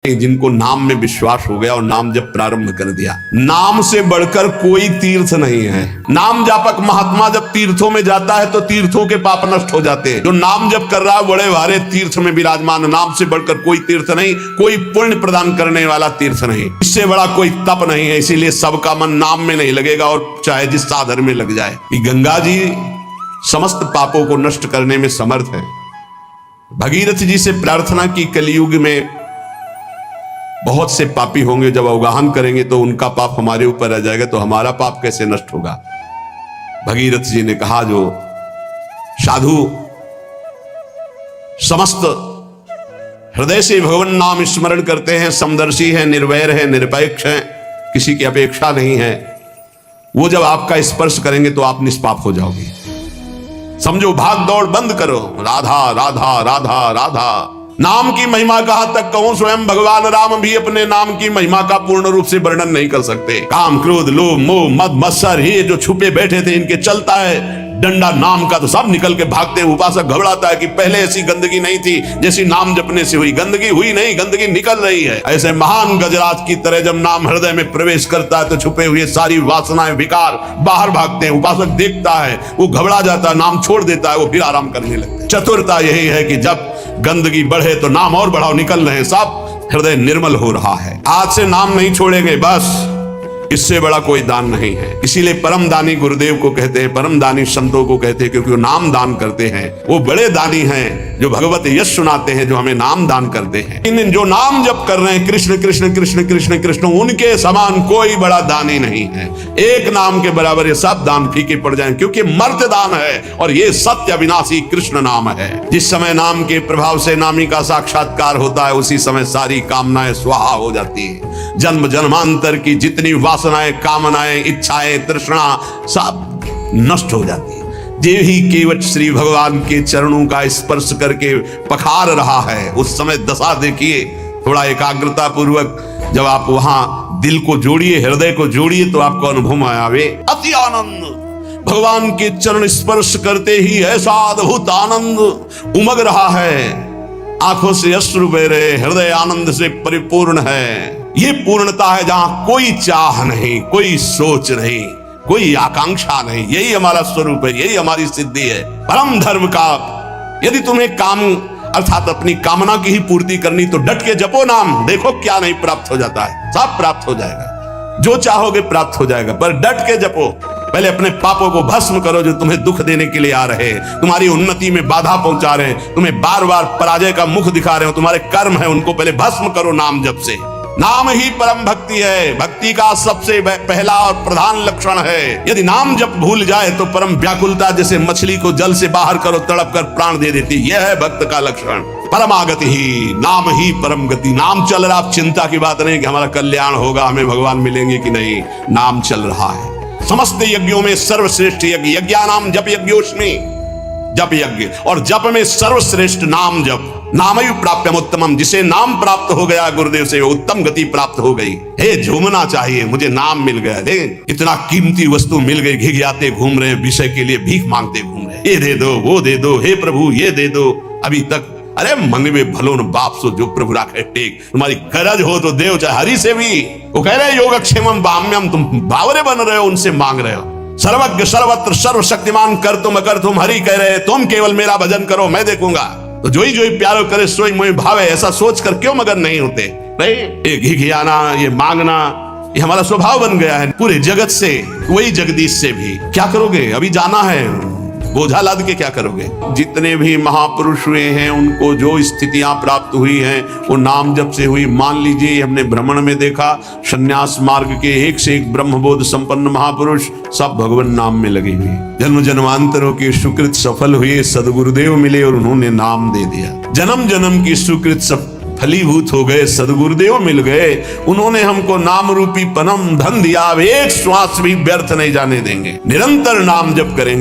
जिनको नाम में विश्वास हो गया और नाम जब प्रारंभ कर दिया। नाम से बढ़कर कोई तीर्थ नहीं है। नाम जापक महात्मा जब तीर्थों में जाता है तो तीर्थों के पाप नष्ट हो जाते हैं। जो नाम जप कर रहा है बड़े भारे तीर्थ में विराजमान। नाम से बढ़कर कोई तीर्थ नहीं, कोई पुण्य प्रदान करने वाला तीर्थ नहीं, इससे बड़ा कोई तप नहीं है। इसीलिए सबका मन नाम में नहीं लगेगा और चाहे जिस साधन में लग जाए। गंगा जी समस्त पापों को नष्ट करने में समर्थ है। भगीरथ जी से प्रार्थना की, कलयुग में बहुत से पापी होंगे, जब अवगाहन करेंगे तो उनका पाप हमारे ऊपर आ जाएगा, तो हमारा पाप कैसे नष्ट होगा। भगीरथ जी ने कहा, जो साधु समस्त हृदय से भगवान नाम स्मरण करते हैं, समदर्शी हैं, निर्वैर हैं, निरपेक्ष हैं, किसी की अपेक्षा नहीं है, वो जब आपका स्पर्श करेंगे तो आप निष्पाप हो जाओगे। समझो, भाग दौड़ बंद करो, राधा राधा राधा राधा। नाम की महिमा कहां तक कहूं, स्वयं भगवान राम भी अपने नाम की महिमा का पूर्ण रूप से वर्णन नहीं कर सकते। काम क्रोध लोभ मोह मद मत्सर ये जो छुपे बैठे थे, इनके चलता है डंडा नाम का तो सब निकल के भागते हैं। उपासक घबराता है कि पहले ऐसी गंदगी नहीं थी जैसी नाम जपने से हुई। गंदगी हुई नहीं, गंदगी निकल रही है। ऐसे महान गजराज की तरह जब नाम हृदय में प्रवेश करता है तो छुपे हुए सारी वासनाएं विकार बाहर भागते हैं। उपासक देखता है, वो घबरा जाता है, नाम छोड़ देता है, वो फिर आराम करने लगता है। चतुरता यही है कि जब गंदगी बढ़े तो नाम और बढ़ाओ, निकल रहे हैं, सब हृदय निर्मल हो रहा है। आज से नाम नहीं छोड़ेंगे, बस इससे बड़ा कोई दान नहीं है। इसीलिए परम दानी गुरुदेव को कहते हैं, परम दानी संतों को कहते हैं, क्योंकि वो नाम दान करते हैं। वो बड़े दानी हैं जो भगवत यश सुनाते हैं, जो हमें नाम दान करते हैं। इन जो नाम जप कर रहे हैं कृष्ण कृष्ण कृष्ण कृष्ण कृष्ण, उनके समान कोई बड़ा दानी नहीं है। एक नाम के बराबर ये सब दान फीके पड़ जाएं, क्योंकि मर्त्य दान है और ये सत्य अविनाशी कृष्ण नाम है। जिस समय नाम के प्रभाव से नामी का साक्षात्कार होता है, उसी समय सारी कामनाएं स्वाहा हो जाती है। जन्म जन्मांतर की जितनी वासनाएं, कामनाएं, इच्छाएं, तृष्णा सब नष्ट हो जाती है। जे ही केवट श्री भगवान के चरणों का स्पर्श करके पखार रहा है, उस समय दशा देखिए। थोड़ा एकाग्रता पूर्वक जब आप वहां दिल को जोड़िए, हृदय को जोड़िए, तो आपको अनुभव में आवे अति आनंद। भगवान के चरण स्पर्श करते ही ऐसा अद्भुत आनंद उमग रहा है, आंखों से अश्रु बह रहे, हृदय आनंद से परिपूर्ण है। ये पूर्णता है जहां कोई चाह नहीं, कोई सोच नहीं, कोई आकांक्षा नहीं। यही हमारा स्वरूप है, यही हमारी सिद्धि है। परम धर्म का यदि तुम्हें काम अर्थात अपनी कामना की ही पूर्ति करनी, तो डट के जपो नाम, देखो क्या नहीं प्राप्त हो जाता है। सब प्राप्त हो जाएगा, जो चाहोगे प्राप्त हो जाएगा, पर डट के जपो। पहले अपने पापों को भस्म करो जो तुम्हें दुख देने के लिए आ रहे, तुम्हारी उन्नति में बाधा पहुंचा रहे, तुम्हें बार बार पराजय का मुख दिखा रहे हो, तुम्हारे कर्म है, उनको पहले भस्म करो नाम जप से। नाम ही परम भक्ति है, भक्ति का सबसे पहला और प्रधान लक्षण है। यदि नाम जप भूल जाए तो परम व्याकुलता, जैसे मछली को जल से बाहर करो तड़प कर प्राण दे देती, यह है भक्त का लक्षण। परमागति ही, नाम ही परम गति। नाम चल रहा, आप चिंता की बात नहीं कि हमारा कल्याण होगा, हमें भगवान मिलेंगे कि नहीं। नाम चल रहा है। समस्त यज्ञों में सर्वश्रेष्ठ यज्ञ, यज्ञानाम जप यज्ञोस्मि, जप यज्ञ, और जप में सर्वश्रेष्ठ नाम जप। नामयु प्राप्यम उत्तमम, जिसे नाम प्राप्त हो गया गुरुदेव से, उत्तम गति प्राप्त हो गई। हे झूमना चाहिए, मुझे नाम मिल गया, दे इतना कीमती वस्तु मिल गई, घिघियाते घूम रहे, विषय के लिए भीख मांगते घूम रहे, ये दे दो वो दे दो, हे प्रभु ये दे दो। अभी तक अरे मंगवे भलो न बाप सो जो प्रभु राखे टेक। तुम्हारी गरज हो तो देव, चाहे हरि से भी। वो कह रहे योगक्षेमम बाम्यम, तुम बावरे बन रहे हो, उनसे मांग रहे हो। सर्वज्ञ सर्वत्र सर्वशक्तिमान कर तुम अगर तुम, हरि कह रहे तुम केवल मेरा भजन करो, मैं देखूंगा। तो जो ही प्यारो करे सोई मोहि भावे, ऐसा सोच कर क्यों मगन नहीं होते। ये घिघियाना, ये मांगना, ये हमारा स्वभाव बन गया है पूरे जगत से, वही जगदीश से भी। क्या करोगे, अभी जाना है, बोझा लाद के क्या करोगे। जितने भी महापुरुष हुए हैं उनको जो स्थितियां प्राप्त हुई हैं वो नाम जप से हुई। मान लीजिए हमने भ्रमण में देखा, संन्यास मार्ग के एक से एक ब्रह्मबोध संपन्न महापुरुष सब भगवान नाम में लगे हुए। जन्म जन्मांतरों की सुकृत सफल हुए, सदगुरुदेव मिले और उन्होंने नाम दे दिया। जन्म जन्म की सुकृत फलीभूत हो गए, सदगुरुदेव मिल गए, उन्होंने हमको नाम रूपी परम धन दिया। अब एक श्वास भी व्यर्थ नहीं जाने देंगे, निरंतर नाम जप करेंगे।